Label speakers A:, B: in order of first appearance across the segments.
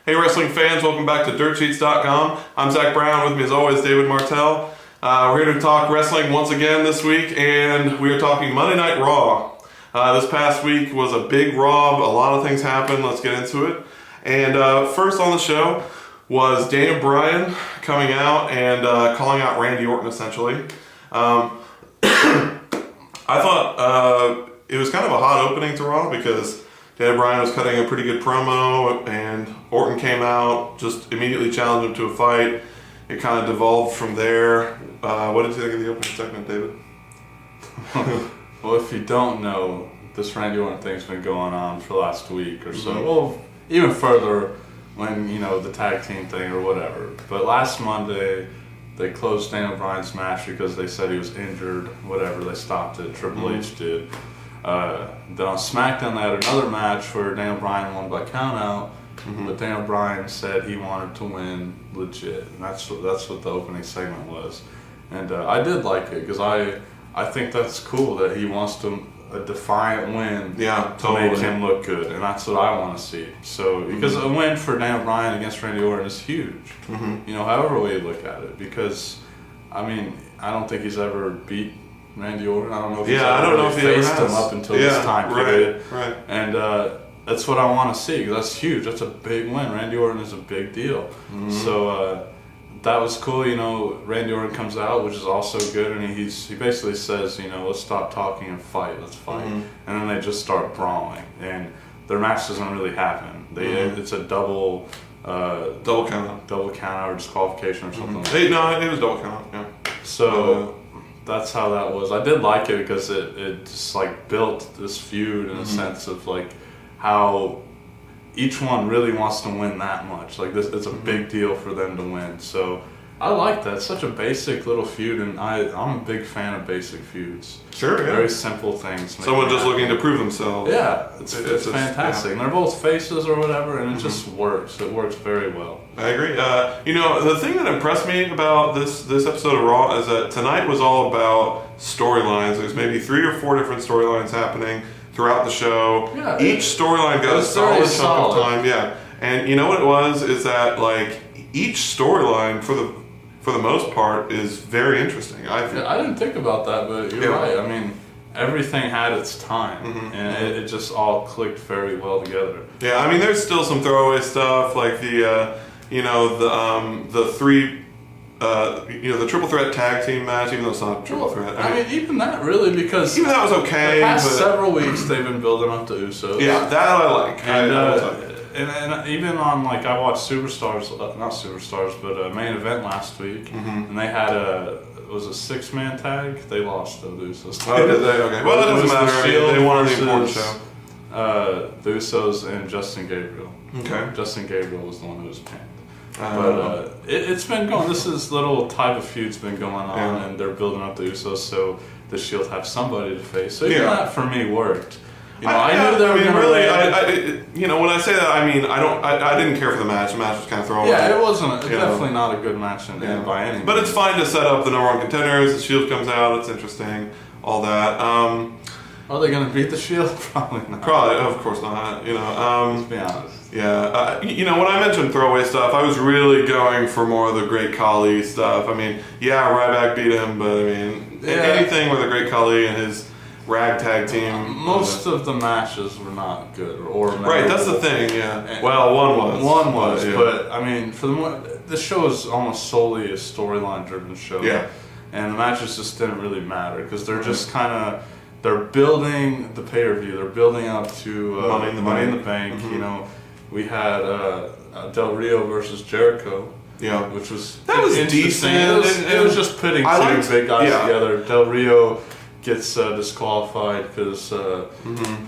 A: Hey wrestling fans, welcome back to DirtSheets.com. I'm Zach Brown, with me as always David Martell. We're here to talk wrestling once again this week, and we are talking Monday Night Raw. This past week was a big Raw, a lot of things happened, let's get into it. And first on the show was Daniel Bryan coming out and calling out Randy Orton essentially. I thought it was kind of a hot opening to Raw because Daniel Bryan was cutting a pretty good promo, and Orton came out, just immediately challenged him to a fight. It kind of devolved from there. What did you think of the opening segment, David?
B: Well, if you don't know, this Randy Orton thing's been going on for the last week or so.
A: Mm-hmm.
B: Well, even further when, the tag team thing or whatever. But last Monday, they closed Daniel Bryan's match because they said he was injured, whatever. They stopped it. Triple H did. Then on SmackDown, they had another match where Daniel Bryan won by countout, but Daniel Bryan said he wanted to win legit, and that's what the opening segment was. And I did like it because I think that's cool that he wants to a defiant win to make him look good, and that's what I want to see. So because a win for Daniel Bryan against Randy Orton is huge, however way you look at it. Because I don't think he's ever beat Randy Orton. I don't know if he's ever faced him up until this time period. Right. And that's what I want to see, because that's huge. That's a big win. Randy Orton is a big deal. So that was cool. Randy Orton comes out, which is also good, and he basically says, let's stop talking and fight. Let's fight. And then they just start brawling, and their match doesn't really happen. It's a double count or disqualification or something like that.
A: No, it was double count. Yeah.
B: So. That's how that was. I did like it because it just built this feud in a sense of how each one really wants to win that much. It's a big deal for them to win. So I like that. It's such a basic little feud, and I'm a big fan of basic feuds.
A: Sure, yeah.
B: Very simple things.
A: Someone just looking to prove themselves.
B: Yeah, it's fantastic. And they're both faces or whatever, and it just works. It works very well.
A: I agree. The thing that impressed me about this episode of Raw is that tonight was all about storylines. There's maybe 3 or 4 different storylines happening throughout the show. Yeah, each storyline got a solid chunk of time. Yeah, and you know what it was is that each storyline for the most part is very interesting. I
B: didn't think about that, but you're right. Everything had its time, and it just all clicked very well together.
A: Yeah, there's still some throwaway stuff like the triple threat tag team match, even though it's not a triple threat.
B: Even that really, because
A: even that was okay.
B: The past several weeks they've been building up to Usos.
A: Yeah, that I like.
B: And even on I watched not Superstars, but Main Event last week, and they had a 6-man tag. They lost the Usos.
A: Oh, did they? Okay. Well, it doesn't matter. They won the important show.
B: The Usos and Justin Gabriel. Okay. Justin Gabriel was the one who was pinned. But it's been going. This little type of feud's been going on, and they're building up the Usos, so the Shield have somebody to face. So even that for me worked. I knew they were going to
A: really. When I say that, I didn't care for the match. The match was kind of throwaway.
B: Yeah, it wasn't. Definitely not a good match by any means.
A: But it's fine to set up the number 1 contenders. The Shield comes out. It's interesting. All that.
B: Are they going to beat the Shield? Probably not.
A: Probably, of course not.
B: Let's be honest.
A: Yeah. When I mentioned throwaway stuff, I was really going for more of the Great Khali stuff. Ryback beat him, but anything with the Great Khali and his ragtag team.
B: Most of the matches were not good or memorable.
A: Right, that's the thing. Yeah. Well, one was,
B: but for the show is almost solely a storyline driven show. Yeah. And the matches just didn't really matter because they're just kind of. They're building the pay-per-view. They're building up to Money in the Bank. We had Del Rio versus Jericho. Yeah, which was
A: decent.
B: It was just putting two big guys together. Del Rio gets disqualified because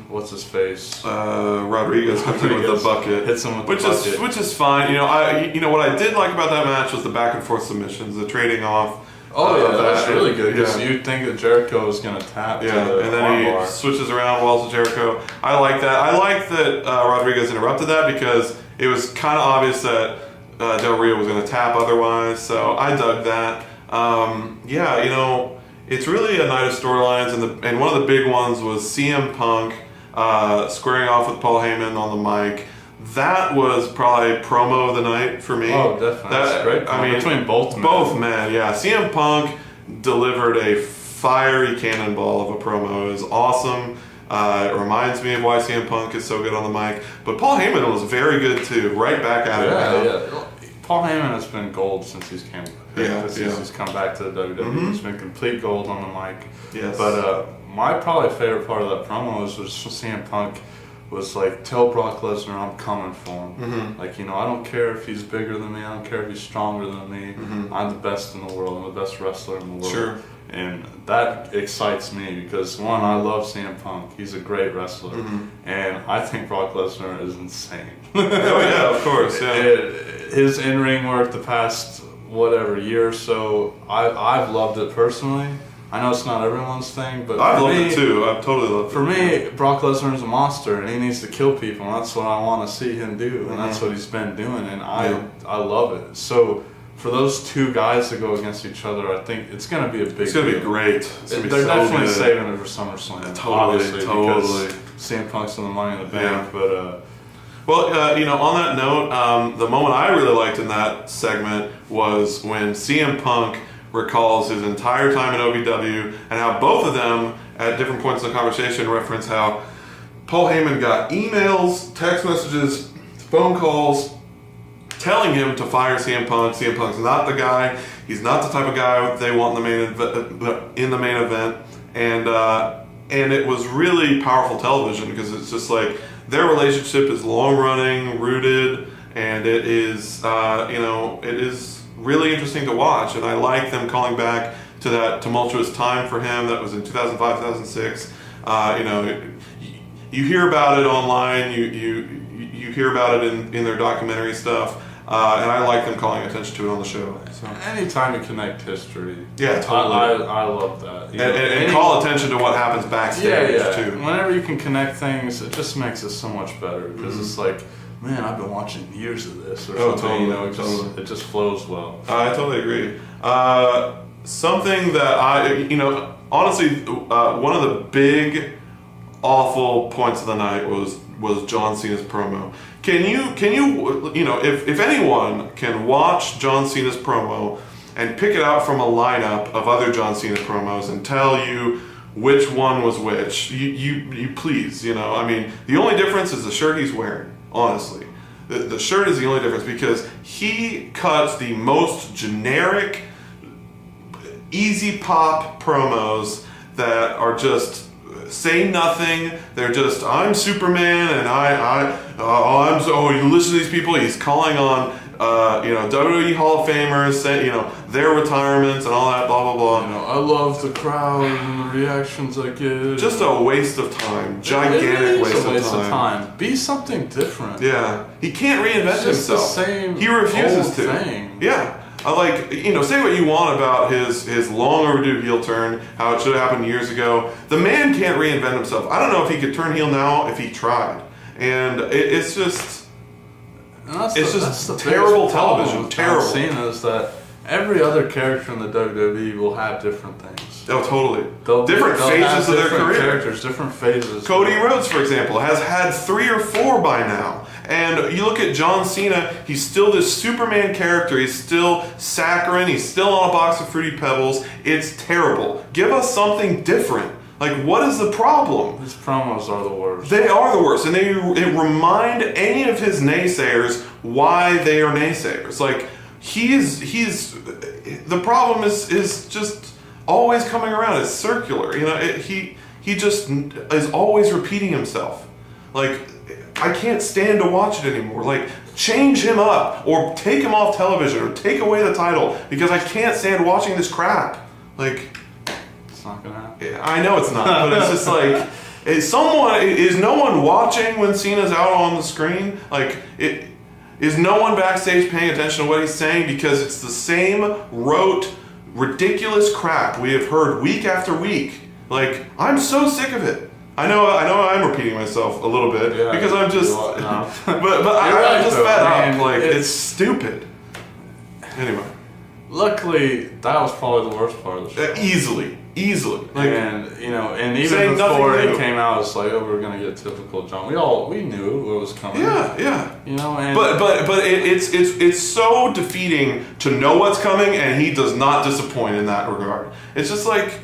B: what's his face?
A: Rodriguez comes in with the bucket,
B: hits him with the bucket,
A: which is fine. What I did like about that match was the back and forth submissions, the trading off.
B: That's really good because you'd think that Jericho was going to tap.
A: Yeah, and then he switches around, walls to Jericho. I like that. I like that Rodriguez interrupted that because it was kind of obvious that Del Rio was going to tap otherwise. So I dug that. It's really a night of storylines, and one of the big ones was CM Punk squaring off with Paul Heyman on the mic. that was probably promo of the night for me.
B: Oh, definitely. That's great.
A: I mean,
B: between both men.
A: Both men, yeah. CM Punk delivered a fiery cannonball of a promo. It was awesome. It reminds me of why CM Punk is so good on the mic. But Paul Heyman was very good too. Right back at it.
B: Yeah. Paul Heyman has been gold since he's come back to the WWE.
A: Mm-hmm.
B: He's been complete gold on the mic.
A: Yes.
B: But my probably favorite part of that promo was CM Punk was like, tell Brock Lesnar I'm coming for him.
A: Mm-hmm.
B: Like, I don't care if he's bigger than me. I don't care if he's stronger than me.
A: Mm-hmm.
B: I'm the best in the world. I'm the best wrestler in the world.
A: Sure.
B: And that excites me because, one, I love CM Punk. He's a great wrestler.
A: Mm-hmm.
B: And I think Brock Lesnar is insane.
A: Oh, yeah, of course. Yeah.
B: His in-ring work the past, year or so, I've loved it personally. I know it's not everyone's thing, but
A: I loved it too. I've totally loved it.
B: For me, Brock Lesnar is a monster, and he needs to kill people, and that's what I want to see him do, and that's what he's been doing, and I love it. So for those two guys to go against each other, I think it's going to be a big.
A: It's going to be
B: deal.
A: great.
B: They're definitely saving it for SummerSlam.
A: Totally.
B: Because CM Punk's in the Money in the Bank, but.
A: Well, on that note, the moment I really liked in that segment was when CM Punk recalls his entire time in OVW and how both of them, at different points in the conversation, reference how Paul Heyman got emails, text messages, phone calls telling him to fire CM Punk. CM Punk's not the guy. He's not the type of guy they want in the main event. And it was really powerful television because it's just like their relationship is long running, rooted, and it is it is really interesting to watch. And I like them calling back to that tumultuous time for him that was in 2005, 2006. You hear about it online. You hear about it in their documentary stuff. And I like them calling attention to it on the show. So.
B: Anytime you connect history,
A: yeah, totally.
B: I love that.
A: And call attention to what happens backstage too.
B: Whenever you can connect things, it just makes it so much better because it's like, man, I've been watching years of this or something.
A: Totally.
B: It just flows well.
A: I totally agree. Something that honestly, one of the big awful points of the night was John Cena's promo. Can you if anyone can watch John Cena's promo and pick it out from a lineup of other John Cena promos and tell you which one was which, you please, the only difference is the shirt he's wearing, honestly. The shirt is the only difference because he cuts the most generic, easy pop promos that are just say nothing. They're just, I'm Superman, and you listen to these people. He's calling on, WWE Hall of Famers, say, their retirements and all that, blah blah blah.
B: I love the crowd and the reactions I get.
A: Just a waste of time, gigantic waste of time.
B: Be something different.
A: Yeah, he can't reinvent himself.
B: The same.
A: He refuses to.
B: Thing.
A: Yeah. Say what you want about his long overdue heel turn, how it should have happened years ago. The man can't reinvent himself. I don't know if he could turn heel now if he tried. And it's just terrible television. Terrible.
B: Cena is that every other character in the WWE will have different things.
A: Oh, totally.
B: They'll
A: phases of their career.
B: Characters, different phases.
A: Cody Rhodes, for example, has had 3 or 4 by now. And you look at John Cena, he's still this Superman character. He's still saccharine. He's still on a box of Fruity Pebbles. It's terrible. Give us something different. Like, what is the problem?
B: His promos are the worst.
A: They are the worst. And they remind any of his naysayers why they are naysayers. Like, the problem is just always coming around. It's circular. He just is always repeating himself. Like, I can't stand to watch it anymore. Like, change him up or take him off television or take away the title because I can't stand watching this crap. Like,
B: it's not gonna happen.
A: I know it's not, but it's just like, is no one watching when Cena's out on the screen? Like, is no one backstage paying attention to what he's saying because it's the same rote, ridiculous crap we have heard week after week. Like, I'm so sick of it. I know I'm repeating myself a little bit because I'm just, I'm just fed up. Like, it's stupid. Anyway.
B: Luckily, that was probably the worst part of the show.
A: Easily. Easily.
B: And even
A: saying
B: before
A: nothing
B: it
A: new.
B: came out, it's like, oh, we're gonna get typical John. We knew it was coming.
A: Yeah.
B: And
A: But it's so defeating to know what's coming, and he does not disappoint in that regard. It's just like,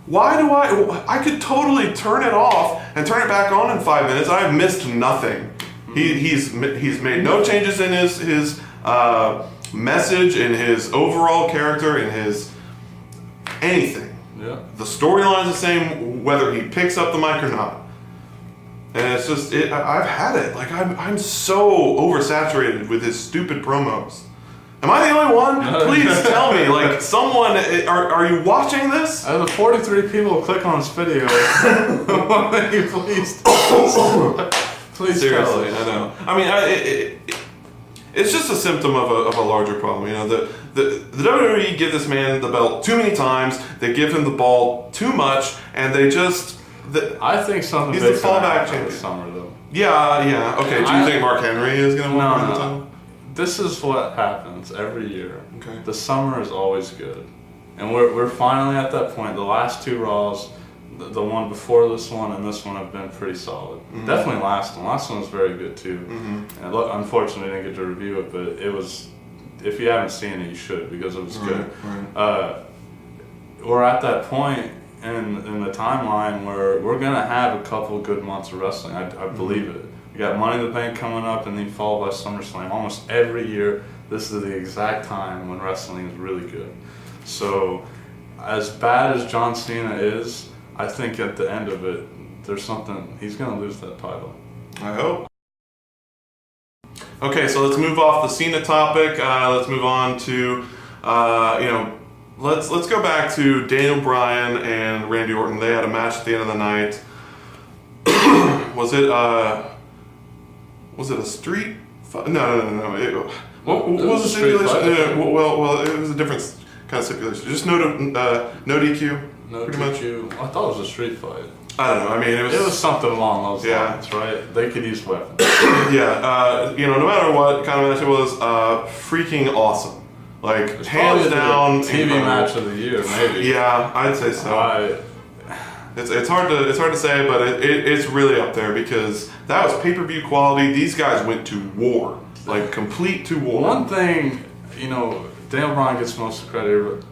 A: why do I could totally turn it off and turn it back on in 5 minutes. I've missed nothing. He's made no changes in his message, in his overall character, in his anything.
B: Yeah.
A: The storyline's the same whether he picks up the mic or not. And it's just, I've had it. Like, I'm so oversaturated with his stupid promos. Am I the only one? Please tell me. Like, someone, are you watching this?
B: Out of the 43 people who click on this video, please
A: Seriously,
B: tell us.
A: I know. I mean, it's just a symptom of a larger problem. You know, the WWE give this man the belt too many times. They give him the ball too much, and they just.
B: I think something
A: he's
B: big's
A: the
B: gonna
A: fallback
B: happen
A: champion.
B: this summer, though.
A: Yeah. Okay. Do you think Mark Henry is going to walk around the title?
B: No. This is what happens every year.
A: Okay.
B: The summer is always good, and we're finally at that point. The last two Raws, the one before this one and this one have been pretty solid.
A: Mm-hmm.
B: Definitely last one. Last one was very good too.
A: Mm-hmm.
B: And look, unfortunately, I didn't get to review it, but it was. If you haven't seen it, you should because it was good.
A: Right.
B: We're at that point in the timeline where we're gonna have a couple good months of wrestling. I believe it. We got Money in the Bank coming up, and then followed by SummerSlam. Almost every year, this is the exact time when wrestling is really good. So, as bad as John Cena is, I think at the end of it, there's something. He's gonna lose that title.
A: I hope. Okay, so let's move off the Cena topic. Let's move on to, let's go back to Daniel Bryan and Randy Orton. They had a match at the end of the night. Was it a street fight? No. What was the stipulation? Well, it was a different kind of stipulation. Just no DQ.
B: No
A: pretty much.
B: DQ. I thought it was a street fight.
A: I don't know. I mean, it was
B: something along those
A: Yeah.
B: lines, right? They could use weapons.
A: yeah. No matter what kind of match it was, freaking awesome. Like,
B: It's
A: hands
B: probably the
A: down,
B: TV
A: incredible.
B: match of the year, maybe.
A: Yeah, I'd say so. It's hard to say, but it's really up there because that was pay-per-view quality. These guys went to war, like complete to war.
B: One thing, Daniel Bryan gets most of the credit, but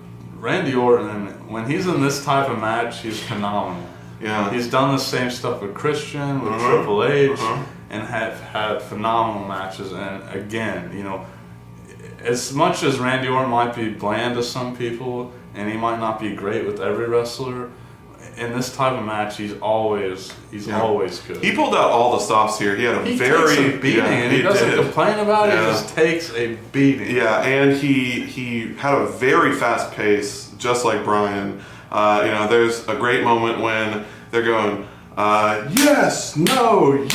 B: Randy Orton, when he's in this type of match, he's phenomenal.
A: Yeah.
B: He's done the same stuff with Christian, with Triple H, and have had phenomenal matches. And again, as much as Randy Orton might be bland to some people, and he might not be great with every wrestler, in this type of match, he's always good.
A: He pulled out all the stops here. He had a
B: He
A: very
B: takes a beating, and he doesn't
A: did.
B: complain about it.
A: Yeah.
B: He just takes a beating.
A: Yeah, and he had a very fast pace, just like Bryan. There's a great moment when they're going, yes, no,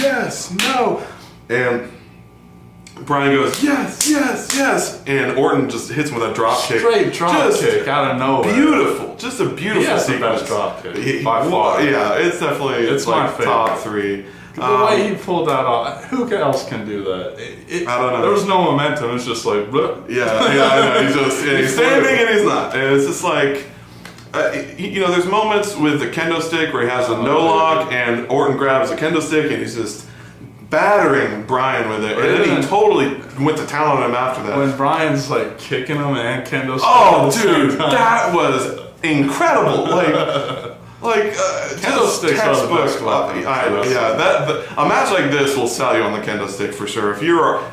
A: and Bryan goes, yes, and Orton just hits him with a drop kick.
B: Straight drop kick out of nowhere.
A: Beautiful, just a beautiful
B: He has the
A: sequence.
B: best drop kick by far.
A: Yeah, it's definitely
B: It's my
A: like
B: favorite.
A: top three.
B: The way he pulled that off, who else can do that?
A: I don't know.
B: There was no momentum. It's just like, bleh.
A: Yeah, I know. He's standing and he's not, and it's just like. There's moments with the kendo stick where he has a no lock and Orton grabs the kendo stick and he's just battering Bryan with it, and then he totally went to town on him after that.
B: When Bryan's like kicking him and kendo stick.
A: Oh,
B: at the same
A: dude,
B: time.
A: that was incredible!
B: Kendo
A: just
B: sticks are the
A: textbook.
B: best weapon.
A: A match like this will sell you on the kendo stick for sure.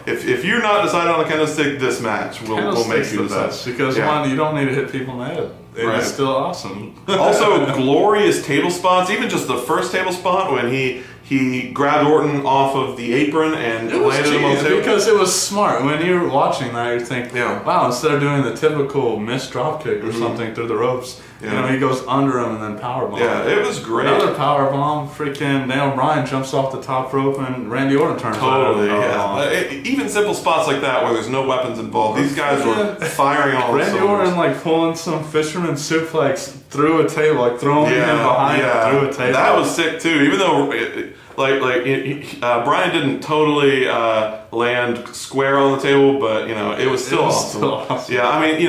A: If you're not decided on the kendo stick, this match will make
B: Stick's
A: you
B: the
A: decide.
B: best because
A: Yeah.
B: one, you don't need to hit people in the head. And
A: Right.
B: it's still awesome.
A: Also, glorious table spots. Even just the first table spot when he grabbed Orton off of the apron and
B: It was
A: landed him on the
B: genius
A: table.
B: because it was smart. When you're watching that, you're thinking,
A: Yeah.
B: wow, instead of doing the typical missed drop kick or something through the ropes,
A: Yeah.
B: he goes under him and then powerbomb.
A: Yeah, it was great.
B: Another powerbomb, freaking Daniel Bryan jumps off the top rope and Randy Orton turns
A: Totally,
B: out.
A: yeah. Even simple spots like that where there's no weapons involved, these guys were firing all
B: Randy
A: cylinders.
B: Orton like pulling some fisherman suplex through a table, like throwing him behind through a table.
A: That was sick too. Even though, Bryan didn't totally land square on the table, but it was still awesome.
B: Still awesome.
A: Yeah, I mean,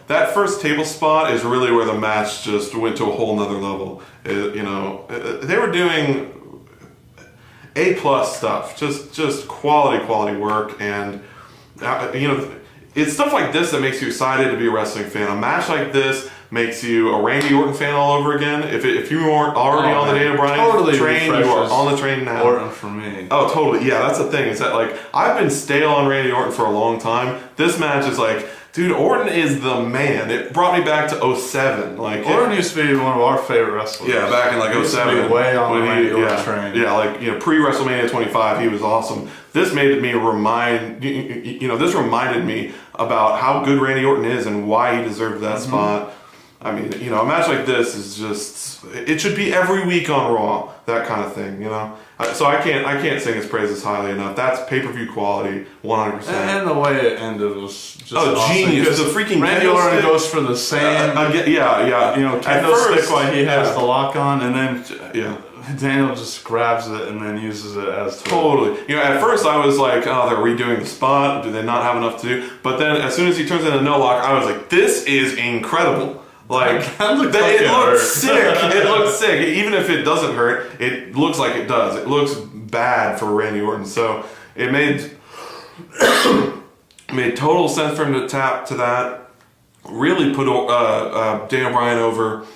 A: that first table spot is really where the match just went to a whole nother level. They were doing A+ stuff, just quality work, and it's stuff like this that makes you excited to be a wrestling fan. A match like this makes you a Randy Orton fan all over again. If you weren't already on the Daniel Bryan train, you are on the train now.
B: Orton for me.
A: Oh, totally. Yeah, that's the thing. Is that like I've been stale on Randy Orton for a long time. This match is like, dude, Orton is the man. It brought me back to 07. Like
B: Orton used to be one of our favorite wrestlers.
A: Yeah, back in like 07.
B: Used to be way on the Randy Orton train.
A: Yeah, like pre WrestleMania 25, he was awesome. This made me this reminded me about how good Randy Orton is and why he deserved that spot. I mean, a match like this is just, it should be every week on Raw, that kind of thing, So I can't sing his praises highly enough. That's pay-per-view quality, 100%.
B: And the way it ended was just awesome.
A: Genius. The freaking
B: Randy Orton goes for the same, kendo stick while he has the lock on, and then Daniel just grabs it and then uses it as
A: totally. At first I was like, oh, they're redoing the spot. Do they not have enough to do? But then as soon as he turns into no lock, I was like, this is incredible. Like it looks sick. It looks sick. Even if it doesn't hurt, it looks like it does. It looks bad for Randy Orton. So it made total sense for him to tap to that. Really put Daniel Bryan over.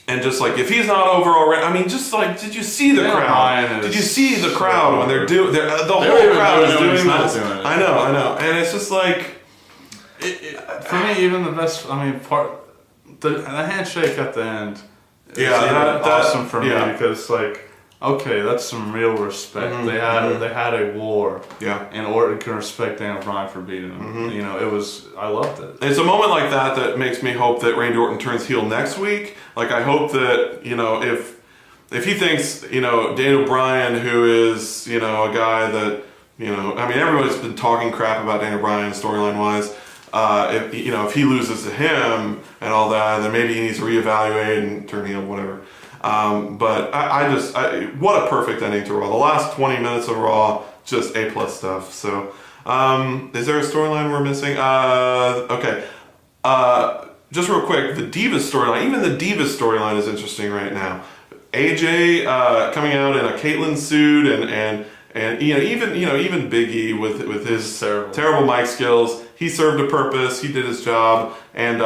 A: And just like, if he's not over already, I mean, just like, did you see the crowd? Did you see the crowd when they're doing? The whole crowd is doing this. I know, and it's just like,
B: for me, even the best. I mean, the handshake at the end. Is awesome for me because okay, that's some real respect. They had a war.
A: Yeah.
B: And Orton can respect Daniel Bryan for beating him. I loved it.
A: It's a moment like that makes me hope that Randy Orton turns heel next week. Like, I hope that, if he thinks, Daniel Bryan, who is, a guy that, everybody's been talking crap about Daniel Bryan storyline wise. If he loses to him and all that, then maybe he needs to reevaluate and turn heel, whatever. But what a perfect ending to Raw. The last 20 minutes of Raw, just A+ stuff. So, is there a storyline we're missing? Okay. Just real quick, the Divas storyline, even the Divas storyline is interesting right now. AJ coming out in a Caitlyn suit and even Big E with his terrible mic skills. He served a purpose. He did his job, and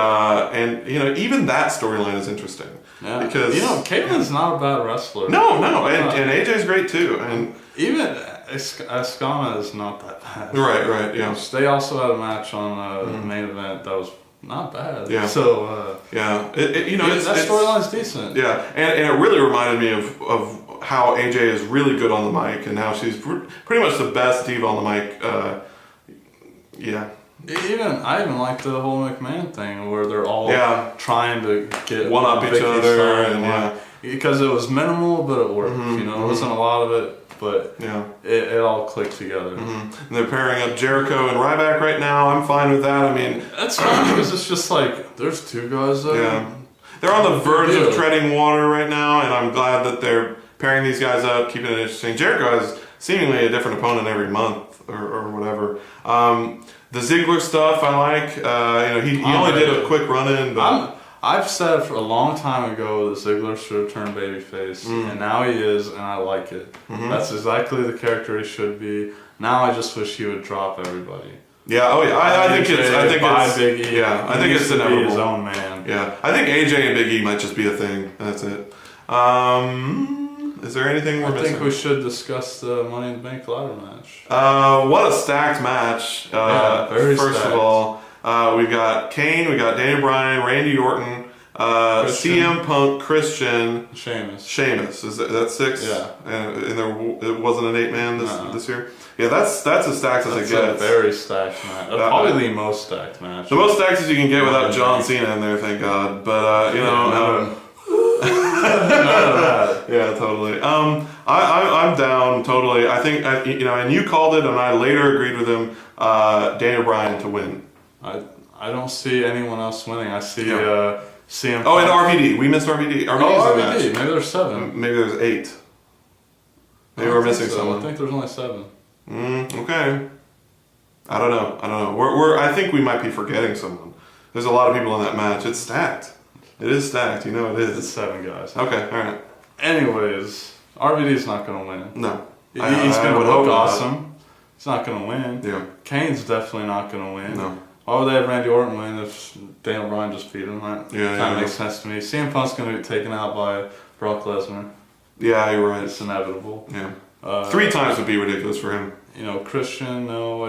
A: even that storyline is interesting.
B: Yeah.
A: Because
B: Caitlyn's not a bad wrestler.
A: No, and AJ's great too, and
B: even Ascana is not that bad.
A: Right, yeah.
B: They also had a match on the main event that was not bad.
A: Yeah.
B: So
A: that
B: storyline's decent.
A: Yeah, and it really reminded me of how AJ is really good on the mic, and now she's pretty much the best diva on the mic.
B: I even like the whole McMahon thing where they're all trying to get
A: one up each other, and
B: because it was minimal, but it worked. It wasn't a lot of it, but it all clicked together.
A: And they're pairing up Jericho and Ryback right now. I'm fine with that. I mean,
B: that's fine because it's just like there's two guys there.
A: Yeah, they're on the verge of treading water right now, and I'm glad that they're pairing these guys up, keeping it interesting. Jericho has seemingly a different opponent every month or whatever. The Ziggler stuff I like. He only did a quick run-in, but
B: I've said for a long time ago that Ziggler should have turned babyface, and now he is, and I like it. That's exactly the character he should be. Now I just wish he would drop everybody.
A: Yeah. Oh yeah. I think it's
B: Big E.
A: Yeah. I think it's inevitable.
B: His own man.
A: Yeah. I think AJ and Big E might just be a thing. That's it. Is there anything we're missing?
B: I think we should discuss the Money in the Bank ladder match.
A: What a stacked match.
B: Very
A: first
B: stacked.
A: of all, we've got Kane, we got Daniel Bryan, Randy Orton, CM Punk, Christian, Sheamus. Is that 6?
B: Yeah.
A: And it wasn't an 8-man this year. Yeah, that's as stacked as it gets.
B: That's a very stacked match. Probably the most stacked match.
A: The most stacked as you can get without John Cena in there, thank God. But yeah, totally. I'm down totally. I think and you called it, and I later agreed with him. Daniel Bryan to win.
B: I don't see anyone else winning. I see CM.
A: Oh, and RVD. We missed RVD.
B: RVD. Maybe there's 7.
A: Maybe there's 8. Maybe we're missing someone.
B: I think there's only 7.
A: Okay. I don't know. I think we might be forgetting someone. There's a lot of people in that match. It's stacked. It is stacked. You know it
B: It's
A: is.
B: 7 guys.
A: Okay, all right.
B: Anyways, RVD's not going to win.
A: No.
B: He's
A: I
B: going to
A: would
B: look
A: hope not.
B: awesome. He's not going to win.
A: Yeah.
B: Kane's definitely not going to win.
A: No.
B: Why would they have Randy Orton win if Daniel Bryan just beat him? That
A: Yeah.
B: makes sense to me. CM Punk's going to be taken out by Brock Lesnar.
A: Yeah, you're right.
B: It's inevitable.
A: Yeah. 3 times would be ridiculous for him.
B: You know, Christian, no,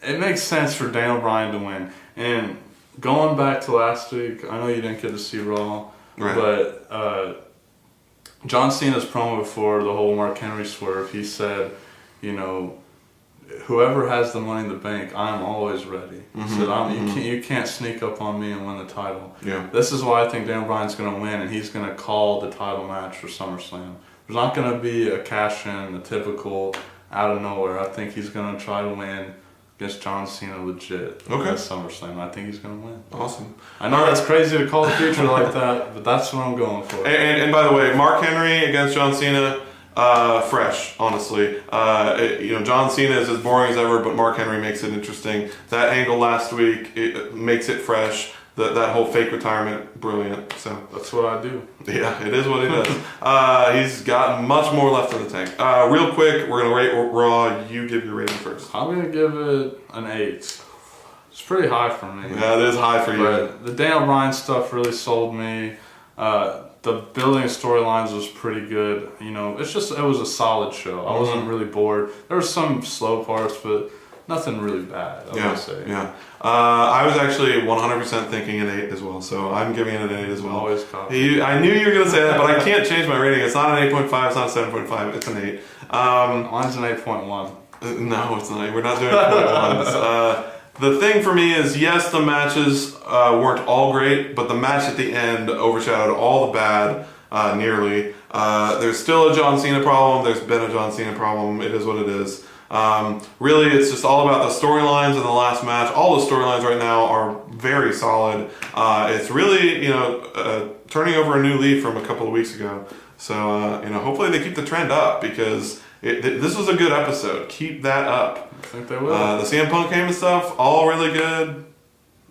B: it makes sense for Daniel Bryan to win. And going back to last week, I know you didn't get to see Raw,
A: Right.
B: but John Cena's promo before the whole Mark Henry swerve, he said, you know, whoever has the Money in the Bank, I'm always ready. He said, you can't sneak up on me and win the title.
A: Yeah.
B: This is why I think Daniel Bryan's going to win, and he's going to call the title match for SummerSlam. There's not going to be a cash-in, a typical out of nowhere. I think he's going to try to win against John Cena legit at SummerSlam. I think he's going to win.
A: Awesome.
B: I know that's crazy to call the future like that, but that's what I'm going for.
A: And by the way, Mark Henry against John Cena, fresh, honestly. You know, John Cena is as boring as ever, but Mark Henry makes it interesting. That angle last week, it makes it fresh. That whole fake retirement, brilliant. So
B: That's what I do.
A: yeah, it is what he does. He's got much more left in the tank. Real quick, we're gonna rate Raw. You give your rating first.
B: I'm going to give it an 8. It's pretty high for me.
A: Yeah, it is high for you.
B: But the Daniel Bryan stuff really sold me. The building of storylines was pretty good. You know, it was a solid show. I wasn't really bored. There were some slow parts, but nothing really bad, I would say.
A: Yeah. I was actually 100% thinking an 8 as well, so I'm giving it an 8 as well.
B: Always copy.
A: I knew you were going to say that, but I can't change my rating. It's not an 8.5, it's not a 7.5, it's an 8.
B: Mine's an 8.1.
A: No, it's not. We're not doing point ones. The thing for me is, yes, the matches weren't all great, but the match at the end overshadowed all the bad, nearly. There's still a John Cena problem. There's been a John Cena problem. It is what it is. Really, it's just all about the storylines in the last match. All the storylines right now are very solid. It's really, you know, turning over a new leaf from a couple of weeks ago. So, you know, hopefully they keep the trend up because this was a good episode. Keep that up.
B: I think they will.
A: The CM Punk came and stuff, all really good.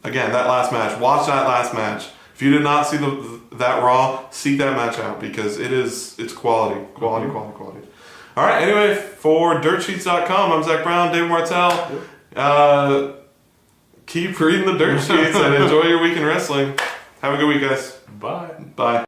A: Again, that last match. Watch that last match. If you did not see that Raw, seek that match out because it's quality. Quality. All right, anyway, for dirtsheets.com, I'm Zach Brown, David Martell. Keep reading the dirt sheets and enjoy your week in wrestling. Have a good week, guys.
B: Bye.
A: Bye.